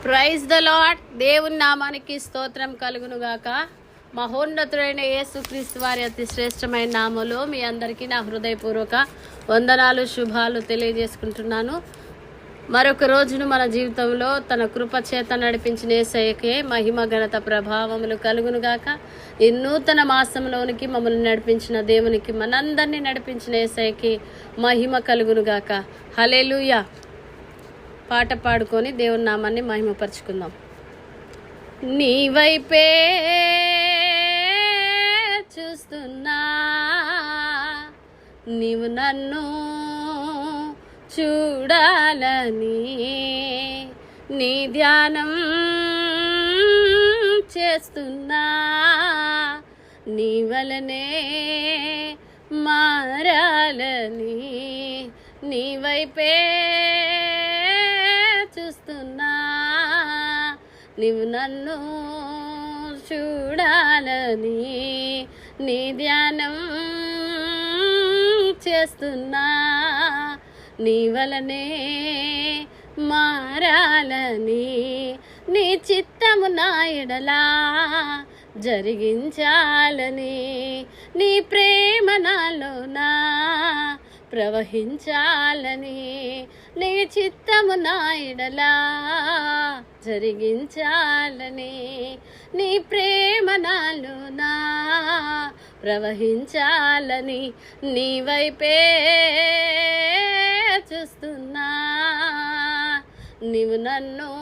Praise the lord. దేవుని నామానికి స్తోత్రం కలుగునుగాక. మహోన్నతుడైన యేసుక్రీస్తు వారి అతి శ్రేష్టమైన నామములో మీ అందరికీ నా హృదయపూర్వక వందనాలు, శుభాలు తెలియజేసుకుంటున్నాను. మరొక రోజును మన జీవితంలో తన కృప చేత నడిపించిన యేసయ్యకే మహిమ, ఘనత, ప్రభావములు కలుగునుగాక. ఈ నూతన మాసంలోనికి మమ్మల్ని నడిపించిన దేవునికి, మనందరినీ నడిపించిన యేసయ్యకి మహిమ కలుగునుగాక. హల్లెలూయా. పాట పాడుకొని దేవుని నామాన్ని మహిమపరుచుకుందాం. నీ వైపే చూస్తున్నా, నీవు నన్ను చూడాలని నీ ధ్యానం చేస్తున్నా, నీ వలనే మారాలని నీ వైపే చూస్తున్నా, నీవు నన్ను చూడాలని నీ ధ్యానం చేస్తున్నా, నీ వలనే మారాలని నీ చిత్తము నా ఎడలా జరిగించాలని నీ ప్రేమ నాలోనా ప్రవహించాలని నీ చిత్తము నా ఎడలా జరిగించాలని నీ ప్రేమ నాలోనా ప్రవహించాలని నీ వైపే చూస్తున్నా, నీవు నన్ను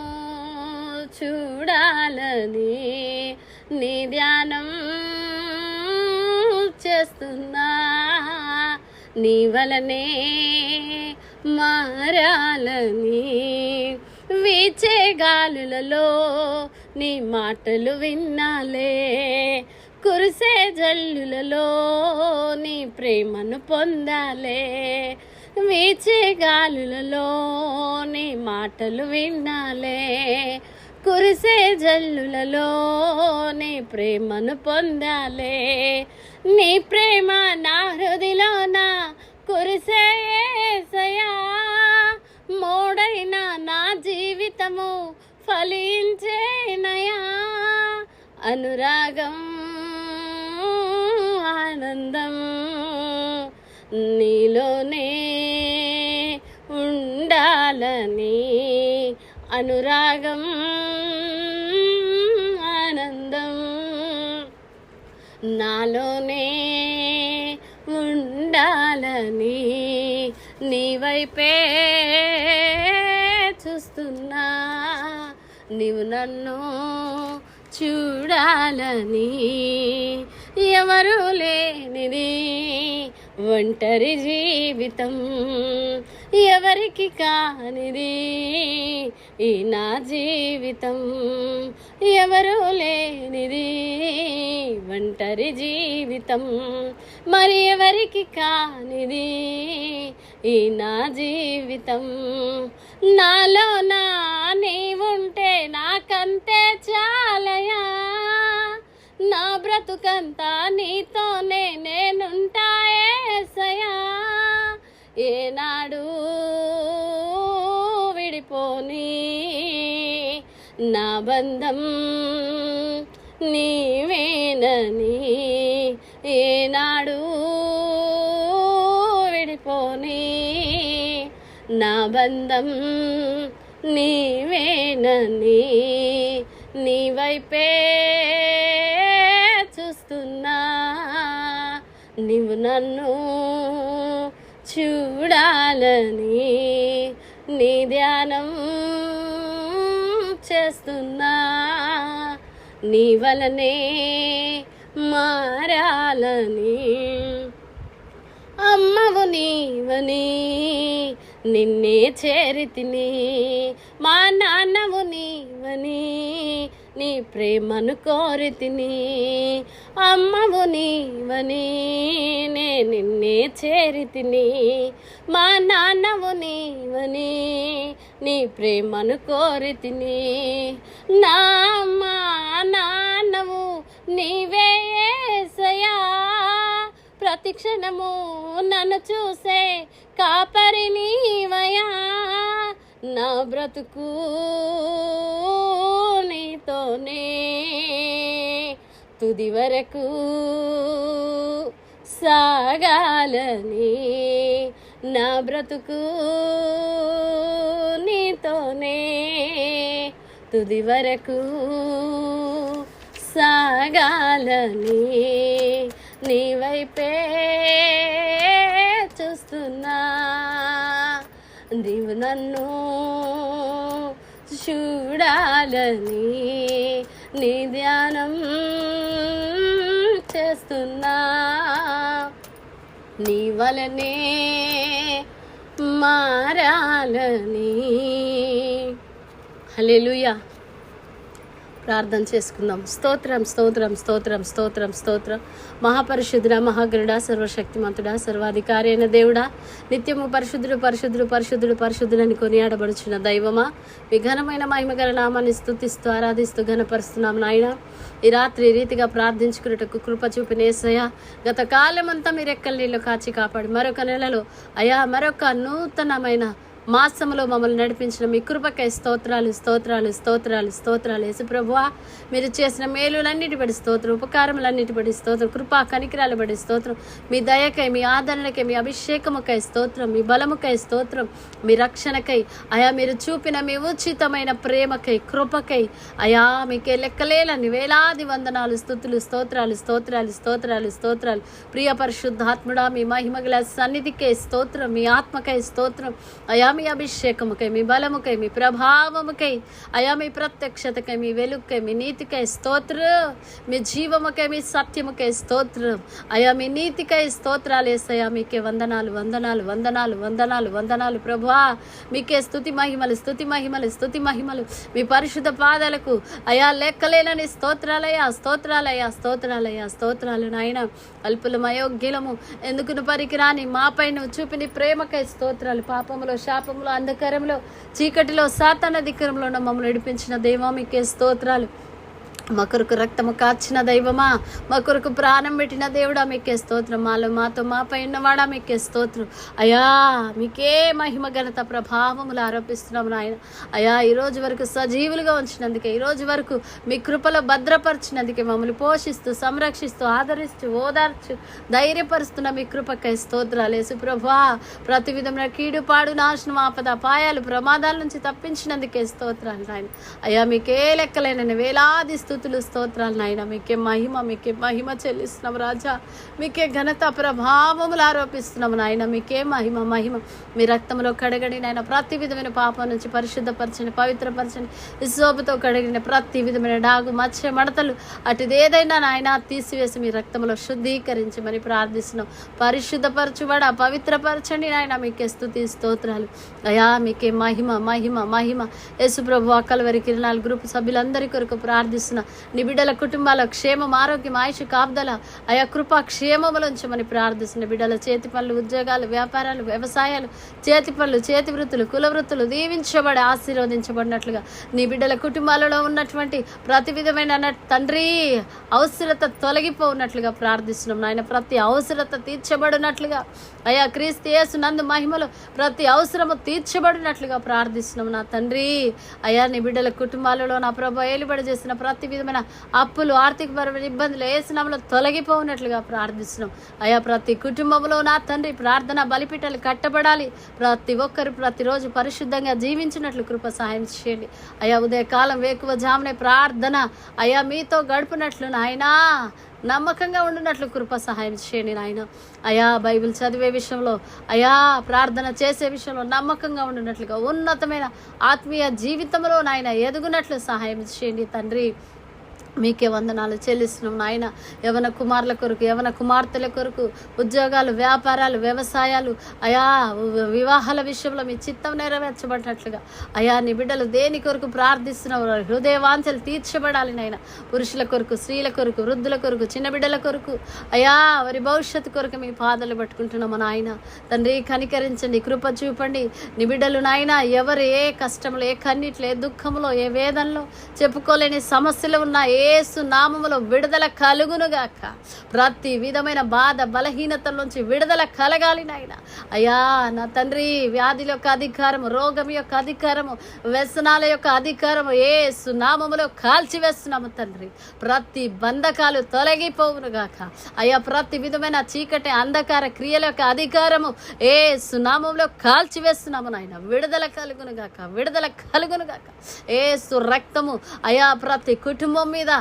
చూడాలని నీ ధ్యానం చేస్తున్నా, నీ వలనే మారాలని వీచే గాలులలో నీ మాటలు విన్నాలే, కురిసే జల్లులలో నీ ప్రేమను పొందాలే, వీచే గాలులలో నీ మాటలు విన్నాలే, కురిసే జల్లులలో నీ ప్రేమను పొందాలే, నీ ప్రేమ నా హృదయలోన కురిసే యేసయ్యా, మోడైన నా జీవితము ఫలించేనయా, అనురాగం ఆనందం నీలోనే ఉండాలని, అనురాగం ఆనందం నాలోనే ఉండాలని నీ వైపే చూస్తున్నా, నీవు నన్ను చూడాలని ఎవరు లేనిది ఒంటరి జీవితం, ఎవరికి కానిది ఈ నా జీవితం, ఎవరు లేనిది ఒంటరి జీవితం, మరి ఎవరికి కానిది ఈ నా జీవితం, నాలో నా నీవుంటే నాకంతే చాలయా, నా బ్రతుకంతా నీతోనే నేనుంటా యేసయ్యా, ఏనాడు విడిపోని నా బంధం నీవేనని, ఏనాడు విడిపోని నా బంధం నీవేనని నీ వైపే చూస్తున్నా, నీవు నన్ను చూడాలని నీ ధ్యానం చేస్తున్నా, నీ వలనే మారాలని అమ్మవు నీవని నిన్నే చేరితిని, మా నాన్నవు నీవని నీ ప్రేమను కోరితిని, అమ్మవు నీవని నే నిన్నే చేరితిని, మా నాన్నవు నీవని నీ ప్రేమను కోరితిని, నా అమ్మ నాన్నవు నీవే యేసయ్యా, ప్రతి క్షణము నన్ను చూసే కాపరి నీవయ్యా, నా బ్రతుకు తుది వరకు సాగాలని నా బ్రతుకు నీతోనే తుది వరకు సాగాలని నీ వైపే చూస్తున్నా నీవు నన్ను చూడాలని నీ ధ్యానం చేస్తున్నా నీ వలనే మారాలని. హల్లెలూయా. ప్రార్థన చేసుకుందాం. స్తోత్రం స్తోత్రం స్తోత్రం స్తోత్రం స్తోత్రం. మహాపరిశుద్ధుడా, మహాగరుడా, సర్వశక్తిమంతుడా, సర్వాధికారి అయిన దేవుడా, నిత్యము పరిశుద్ధుడు పరిశుద్ధుడు పరిశుద్ధుడు పరిశుద్ధుడని కొనియాడబడుచున్న దైవమా, మీ ఘనమైన మహిమగల నామాన్ని స్తుతిస్తూ ఆరాధిస్తూ ఘనపరుస్తున్నాము నాయన. ఈ రాత్రి ఈ రీతిగా ప్రార్థించుకున్నటకు కృప చూపిన యేసయ్య, గత కాలమంతా మీరు ఎక్కల నీళ్ళు కాచి కాపాడి మరొక నెలలో అయా మరొక నూతనమైన మాసంలో మమ్మల్ని నడిపించిన మీ కృపకై స్తోత్రాలు స్తోత్రాలు స్తోత్రాలు స్తోత్రాలు. యేసు ప్రభువా, మీరు చేసిన మేలులన్నిటి బడి స్తోత్రం, ఉపకారములన్నిటి బడి స్తోత్రం, కృపా కనికరాలు బడి స్తోత్రం, మీ దయకై, మీ ఆదరణకై, మీ అభిషేకముకై స్తోత్రం, మీ బలముకై స్తోత్రం, మీ రక్షణకై అయా మీరు చూపిన మీ ఉచితమైన ప్రేమకై కృపకై అయా మీకే లెక్కలేలని వేలాది వందనాలు స్తుతులు స్తోత్రాలు స్తోత్రాలు స్తోత్రాలు స్తోత్రాలు. ప్రియ పరిశుద్ధాత్ముడా, మీ మహిమగల సన్నిధికై స్తోత్రం, మీ ఆత్మకై స్తోత్రం అయా, మీ అభిషేకముకై, మీ బలముకై, మీ ప్రభావముకై అయా, మీ ప్రత్యక్షతకై, మీ వెలుగుకై, మీ నీతికై స్తోత్రం, మీ జీవముకై, మీ సత్యముకై స్తోత్రం అయా, మీ నీతికై స్తోత్రాలు. యేసయ్యా మీకే వందనాలు వందనాలు వందనాలు వందనాలు వందనాలు. ప్రభువా, మీకే స్తుతి మహిమలు స్తుతి మహిమలు స్తుతి మహిమలు. మీ పరిశుద్ధ పాదాలకు అయా లెక్కలేనని స్తోత్రాలయ్యా స్తోత్రాలయ్యా స్తోత్రాలయ్యా స్తోత్రాలు. నాయన అల్పులము అయోగ్యులము ఎందుకును పనికిరాని మాపై నువ్వు చూపిన ప్రేమకై స్తోత్రాలు. పాపములో శాపములో అంధకారంలో చీకటిలో సాతాన అధికారంలో మమ్మల్ని నడిపించిన దైవం మీకే స్తోత్రాలు. మా కొరకు రక్తము కార్చిన దైవమా, మా కొరకు ప్రాణం పెట్టిన దేవుడా మీకే స్తోత్రం. మాలో మాతో మాపై ఉన్నవాడా మీకే స్తోత్రం అయా. మీకే మహిమ ఘనత ప్రభావములు ఆరోపిస్తున్నాము నాయన. అయా, ఈరోజు వరకు సజీవులుగా ఉంచినందుకే, ఈరోజు వరకు మీ కృపలో భద్రపరిచినందుకే, మమ్మల్ని పోషిస్తూ సంరక్షిస్తూ ఆదరిస్తూ ఓదార్చు ధైర్యపరుస్తున్న మీ కృపకై స్తోత్రాలు. యేసు ప్రభువా, ప్రతి విధమైన కీడు పాడు నాశనం ఆపద అపాయాలు ప్రమాదాల నుంచి తప్పించినందుకే స్తోత్రాలు నాయన. అయా, మీకే లెక్కలేనని వేలాది స్తోత్రాలు నాయన. మీకే మహిమ చెల్లిస్తున్నాం రాజా. మీకే ఘనత ప్రభావములు ఆరోపిస్తున్నాము నాయన. మీకే మహిమ మీ రక్తంలో కడగడి నాయన. ప్రతి విధమైన పాపం నుంచి పరిశుద్ధపరచండి, పవిత్రపరచండి. ఇసోపుతో కడిగిన ప్రతి విధమైన డాగు మచ్చ మడతలు అటుదేదైనా నాయన తీసివేసి మీ రక్తంలో శుద్ధీకరించమని ప్రార్థిస్తున్నాం. పరిశుద్ధపరచుబడ పవిత్రపరచండి నాయన. మీకే స్తుతి స్తోత్రాలు అయా. మీకే మహిమ. యేసు ప్రభువా, కల్వరి కిరణాలు గ్రూప్ సభ్యులందరి కొరకు ప్రార్థిస్తున్నా. బిడ్డల కుటుంబాల క్షేమం, ఆరోగ్యం, ఆయుష్ కాపుదల అయా కృపా క్షేమములు ఉంచమని ప్రార్థిస్తున్న. బిడ్డల చేతి పనులు, ఉద్యోగాలు, వ్యాపారాలు, వ్యవసాయాలు, చేతి పనులు, చేతి వృత్తులు, కుల వృత్తులు దీవించబడి ఆశీర్వదించబడినట్లుగా నీ బిడ్డల కుటుంబాలలో ఉన్నటువంటి ప్రతి విధమైన తండ్రి అవసరత తొలగిపోఉన్నట్లుగా ప్రార్థిస్తున్నాం నాయన. ప్రతి అవసరత తీర్చబడినట్లుగా అయా, క్రీస్తు యేసు నందు మహిమలో ప్రతి అవసరము తీర్చబడినట్లుగా ప్రార్థిస్తున్నాం నా తండ్రి. అయా, నీ బిడ్డల కుటుంబాలలో నా ప్రభు ఏలుబడి చేసిన ప్రతి విధమైన అప్పులు, ఆర్థికపరమైన ఇబ్బందులు యేసునామములో తొలగిపోయినట్లుగా ప్రార్థిస్తున్నాం అయా. ప్రతి కుటుంబంలో నా తండ్రి ప్రార్థన బలిపీఠాలు కట్టబడాలి. ప్రతి ఒక్కరు ప్రతిరోజు పరిశుద్ధంగా జీవించినట్లు కృప సహాయం చేయండి అయా. ఉదయకాలం వేకువ జామునే ప్రార్థన అయా మీతో గడుపునట్లు నాయనా, నమ్మకంగా ఉండినట్లు కృప సహాయం చేయండి నాయన. అయా, బైబిల్ చదివే విషయంలో అయా, ప్రార్థన చేసే విషయంలో నమ్మకంగా ఉండినట్లుగా ఉన్నతమైన ఆత్మీయ జీవితంలో నాయన ఎదుగునట్లు సహాయం చేయండి తండ్రి. మీకే వందనాలు చెల్లిస్తున్నాం నాయన. యవన కుమారుల కొరకు, యవన కుమార్తెల కొరకు ఉద్యోగాలు, వ్యాపారాలు, వ్యవసాయాలు అయా, వివాహాల విషయంలో మీ చిత్తం నెరవేర్చబడినట్లుగా అయా, నీ బిడ్డలు దేని కొరకు ప్రార్థిస్తున్నావు, హృదయ వాంఛలు తీర్చబడాలి నాయన. పురుషుల కొరకు, స్త్రీల కొరకు, వృద్ధుల కొరకు, చిన్న బిడ్డల కొరకు అయా, వారి భవిష్యత్తు కొరకు మీ పాదాలు పట్టుకుంటున్నాము నాయన. తండ్రి, కనికరించండి, కృప చూపండి. నీ బిడ్డలు నాయన, ఎవరు ఏ కష్టంలో, ఏ కన్నీటిలో, ఏ దుఃఖంలో, ఏ వేదనలో, చెప్పుకోలేని సమస్యలు ఉన్నా, ఏ యేసు నామములో విడుదల కలుగునుగాక. ప్రతి విధమైన బాధ బలహీనతల నుంచి విడుదల కలగాలి నాయన. అయ్యా నా తండ్రి, వ్యాధుల యొక్క అధికారము, రోగం యొక్క అధికారము, వ్యసనాల యొక్క అధికారము యేసు నామములో కాల్చివేస్తున్నాము తండ్రి. ప్రతి బంధకాలు తొలగిపోవునుగాక. అయ్యా ప్రతి విధమైన చీకటి అంధకార క్రియల యొక్క అధికారము యేసు నామములో కాల్చివేస్తున్నాము నాయన. విడుదల కలుగునుగాక, విడుదల కలుగునుగాక. యేసు రక్తము అయ్యా ప్రతి కుటుంబం మీద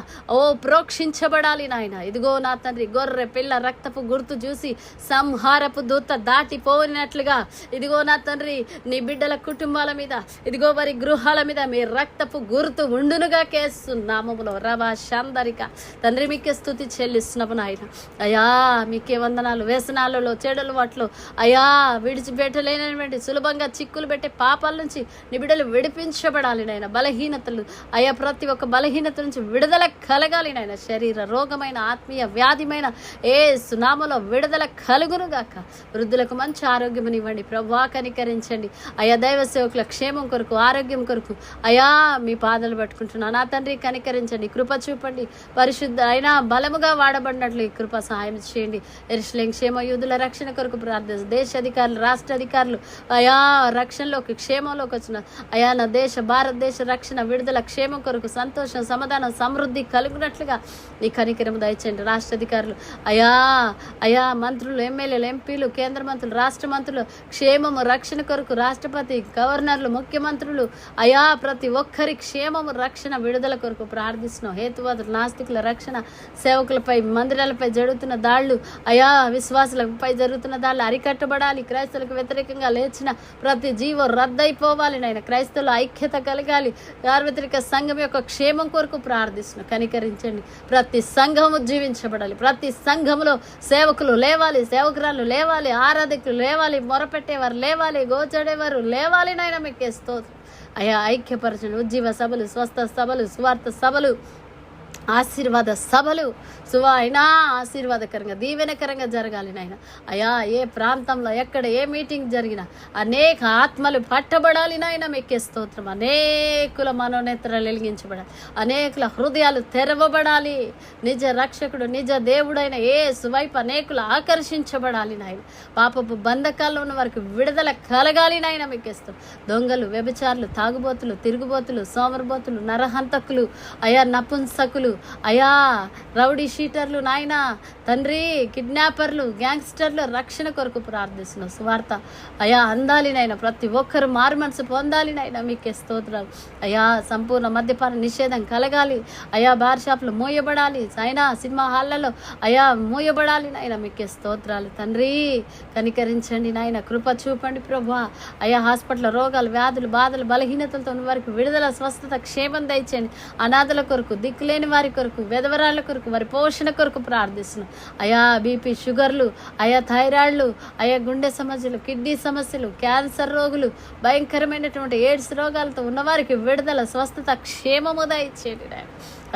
ప్రోక్షించబడాలి నాయన. ఇదిగో నా తండ్రి, గొర్రె పిల్ల రక్తపు గుర్తు చూసి సంహారపు దూత దాటిపోయినట్లుగా ఇదిగో నా తండ్రి, నీ బిడ్డల కుటుంబాల మీద, ఇదిగో వారి గృహాల మీద మీ రక్తపు గుర్తు ఉండునుగా కేస్తున్నామములో రవా శాందరిక. తండ్రి మీకే స్తుతి చెల్లిస్తున్నాము నాయన. అయ్యా మీకే వందనాలు. వ్యసనాలలో, చెడుల వాటిలో అయ్యా విడిచిపెట్టలేనటువంటి సులభంగా చిక్కులు పెట్టే పాపాల నుంచి నీ బిడ్డలు విడిపించబడాలి నాయన. బలహీనతలు అయ్యా ప్రతి ఒక్క బలహీనత నుంచి విడుదల కలగాలి నాయన. శరీర రోగమైన, ఆత్మీయ వ్యాధిమైన యేసు నామములో విడుదల కలుగునుగాక. వృద్ధులకు మంచి ఆరోగ్యమునివ్వండి ప్రభువా, కనికరించండి అయ్యా. దైవ సేవకుల క్షేమం కొరకు, ఆరోగ్యం కొరకు అయ్యా మీ పాదాలు పట్టుకుంటున్నాను నా తండ్రి. కనికరించండి, కృప చూపండి. పరిశుద్ధ అయినా బలముగా వాడబడినట్లు ఈ కృప సహాయం చేయండి. యెరూషలేము క్షేమ యూదుల రక్షణ కొరకు ప్రార్థిస్తాను. దేశ అధికారులు, రాష్ట్ర అధికారులు అయా రక్షణలోకి, క్షేమంలోకి వచ్చిన అయా నా దేశ భారతదేశ రక్షణ, విడుదల, క్షేమం కొరకు సంతోషం, సమాధానం, సమృద్ధి కలుగునట్లుగా నీ కనికరము దయచేయండి. రాష్ట్ర అధికారులు అయా అయా మంత్రులు, ఎమ్మెల్యేలు, ఎంపీలు, కేంద్ర మంత్రులు, రాష్ట్ర మంత్రులు క్షేమము, రక్షణ కొరకు రాష్ట్రపతి, గవర్నర్లు, ముఖ్యమంత్రులు అయా ప్రతి ఒక్కరి క్షేమము, రక్షణ, విడుదల కొరకు ప్రార్థిస్తున్నాం. హేతువాదులు, నాస్తికుల రక్షణ, సేవకులపై, మందిరాలపై జరుగుతున్న దాడులు అయా విశ్వాసులపై జరుగుతున్న దాడులు అరికట్టబడాలి. క్రైస్తవులకు వ్యతిరేకంగా లేచిన ప్రతి జీవో రద్దయిపోవాలి నాయన. క్రైస్తవుల ఐక్యత కలగాలి. సార్వత్రిక సంఘం యొక్క క్షేమం కొరకు ప్రార్థిస్తున్నాం. కనికరించండి. ప్రతి సంఘము జీవించబడాలి. ప్రతి సంఘములో సేవకులు లేవాలి, సేవకురాలు లేవాలి, ఆరాధకులు లేవాలి, మొరపెట్టేవారు లేవాలి, గోచడేవారు లేవాలి నాయన. మీకే స్తోత్రం అయ్యా. ఐక్యపరచండి. ఉజ్జీవ సభలు, స్వస్థ సభలు, సువార్త సభలు, ఆశీర్వాద సభలు అయినా ఆశీర్వాదకరంగా, దీవెనకరంగా జరగాలి నాయన. అయ్యా ఏ ప్రాంతంలో ఎక్కడ ఏ మీటింగ్ జరిగినా అనేక ఆత్మలు పట్టబడాలి నాయన. మీకే స్తోత్రం. అనేకుల మనోనేత్రాలు వెలిగించబడాలి, అనేకుల హృదయాలు తెరవబడాలి. నిజ రక్షకుడు, నిజ దేవుడైన యేసు వైపు అనేకులు ఆకర్షించబడాలి నాయన. పాపపు బంధకాల్లో ఉన్న వారికి విడుదల కలగాలి నాయన. మీకే స్తోత్రం. దొంగలు, వ్యభిచారులు, తాగుబోతులు, తిరుగుబోతులు, సోమరబోతులు, నరహంతకులు అయా నపుంసకులు అయా రౌడీ షీటర్లు నాయన తండ్రి, కిడ్నాపర్లు, గ్యాంగ్స్టర్లు రక్షణ కొరకు ప్రార్థిస్తున్నాం. సువార్త అయా అందాలి నాయన. ప్రతి ఒక్కరు మారు మనసు పొందాలి నాయన. మీకే స్తోత్రాలు అయా. సంపూర్ణ మద్యపాన నిషేధం కలగాలి అయా. బార్ షాపులు మూయబడాలి. అయినా సినిమా హాళ్లలో అయా మూయబడాలి నాయన. మీకే స్తోత్రాలు తండ్రి. కనికరించండి నాయన. కృప చూపండి ప్రభువా. అయా హాస్పిటల్ రోగాలు, వ్యాధులు, బాధలు, బలహీనతలతో ఉన్న వారికి విడుదల, స్వస్థత, క్షేమం దయచేయండి. అనాథల కొరకు, దిక్కులేని వారి కొరకు, విధవరాళ్ళ కొరకు, వారి పోషణ కొరకు ప్రార్థిస్తున్నాం అయా. బీపీ, షుగర్లు అయా, థైరాయిడ్లు అయా, గుండె సమస్యలు, కిడ్నీ సమస్యలు, క్యాన్సర్ రోగులు, భయంకరమైనటువంటి ఎయిడ్స్ రోగాలతో ఉన్నవారికి విడుదల, స్వస్థత, క్షేమము దయచేయండి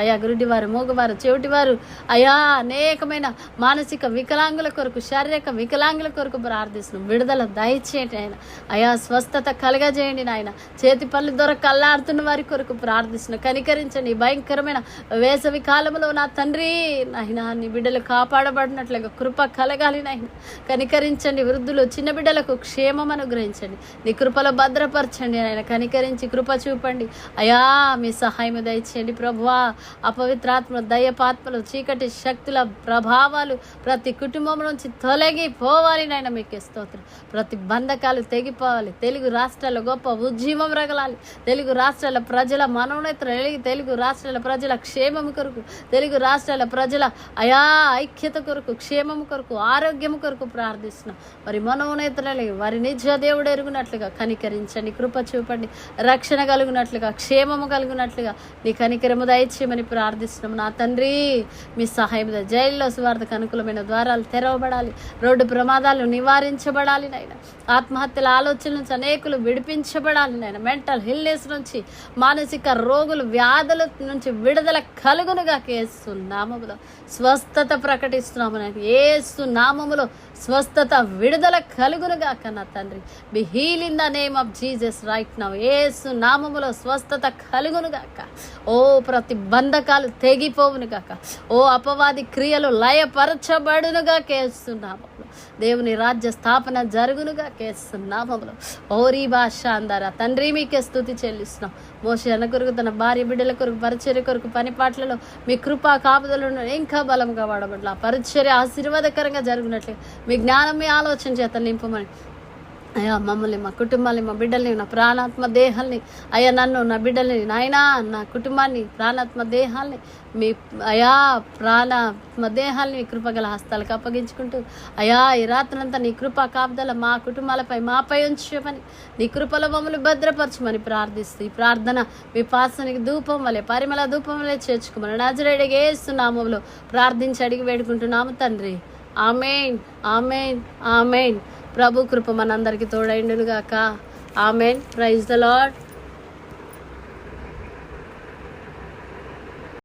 అయా. గురుడివారు, మూగవారు, చెవిటివారు అయా, అనేకమైన మానసిక వికలాంగుల కొరకు, శారీరక వికలాంగుల కొరకు ప్రార్థిస్తున్నాం. విడుదల దయచేయండి ఆయన అయా. స్వస్థత కలగజేయండి నాయన. చేతి పళ్ళు దొరక అల్లాడుతున్న వారి కొరకు ప్రార్థిస్తున్నాం. కనికరించండి. భయంకరమైన వేసవి కాలంలో నా తండ్రి నాయన నీ బిడ్డలు కాపాడబడినట్లుగా కృప కలగాలి నాయన. కనికరించండి. వృద్ధులు, చిన్న బిడ్డలకు క్షేమం అనుగ్రహించండి. నీ కృపలో భద్రపరచండి ఆయన. కనికరించి కృప చూపండి అయా. మీ సహాయం దయచేయండి ప్రభువా. అపవిత్రాత్మలు, దయ్యపాత్మలు, చీకటి శక్తుల ప్రభావాలు ప్రతి కుటుంబం నుంచి తొలగిపోవాలి నాయన. మీకే స్తోత్రం. ప్రతి బంధకాలు తెగిపోవాలి. తెలుగు రాష్ట్రాల గొప్ప ఉజ్జీవం రగలాలి. తెలుగు రాష్ట్రాల ప్రజల మనోనేత్రం వెలిగి, తెలుగు రాష్ట్రాల ప్రజల క్షేమం కొరకు, తెలుగు రాష్ట్రాల ప్రజల అయా ఐక్యత కొరకు, క్షేమం కొరకు, ఆరోగ్యం కొరకు ప్రార్థిస్తున్నాం. వారి మనోనేత్రాలు వారి నిజ దేవుడు ఎరుగునట్లుగా కనికరించండి. కృప చూపండి. రక్షణ కలుగునట్లుగా, క్షేమము కలుగునట్లుగా నీ కనికరము దయచేయమని ప్రార్థిస్తున్నాము నా తండ్రి. మీ సహాయం. జైల్లో సువార్తకు అనుకూలమైన ద్వారాలు తెరవబడాలి. రోడ్డు ప్రమాదాలు నివారించబడాలి నాయన. ఆత్మహత్యల ఆలోచనల నుంచి అనేకులు విడిపించబడాలి నాయన. మెంటల్ హిల్నెస్ నుంచి, మానసిక రోగులు, వ్యాధుల నుంచి విడుదల కలుగునుగా యేసు నామములో స్వస్థత ప్రకటిస్తున్నాము నాయన. యేసు నామములో స్వస్థత విడుదల కలుగునుగాక నా తండ్రి. Be heal in the name of Jesus right now. యేసు నామములో స్వస్థత కలుగునుగాక. ఓ ప్రతి బంధకాలు తెగిపోవునుగాక. ఓ అపవాది క్రియలు లయపరచబడునుగాక యేసు నామములో. దేవుని రాజ్య స్థాపన జరుగునుగా యేసు నామములో. ఓరీ భాష అందారా తండ్రి మీకే స్తుతి చెల్లిస్తున్నాం. మోషే అన్న కొరకు, తన భార్య బిడ్డల కొరకు, పరిచర్య కొరకు, పనిపాట్లలో మీ కృపా కాపుదలను ఇంకా బలంగా వాడబట్ల పరిచర్య ఆశీర్వాదకరంగా జరుగునట్లు మీ జ్ఞానం, మీ ఆలోచన చేత నింపమని అయ్యా మమ్మల్ని, మా కుటుంబాన్ని, మా బిడ్డల్ని, నా ప్రాణాత్మ దేహాల్ని, అయ్యా నన్ను, నా బిడ్డల్ని, నాయనా నా కుటుంబాన్ని, ప్రాణాత్మ దేహాల్ని, మీ అయా ప్రాణాత్మ దేహాల్ని మీ కృపగల హస్తాలకు అప్పగించుకుంటూ అయా ఈ రాత్రంతా నీ కృపా కాపుదల మా కుటుంబాలపై, మాపై ఉంచమని, నీ కృపలో మమ్మల్ని భద్రపరచమని ప్రార్థిస్తూ ఈ ప్రార్థన మీ పాసానికి ధూపం వలె, పరిమళ ధూపం వలె చేర్చుకోమని నజరేయుడైన యేసు నామములో ప్రార్థించి అడిగి వేడుకుంటున్నాము తండ్రి. ఆమేన్, ఆమేన్, ఆమేన్. ప్రభు కృప మనందరికీ తోడైండునుగాక. ఆమేన్. Praise the lord.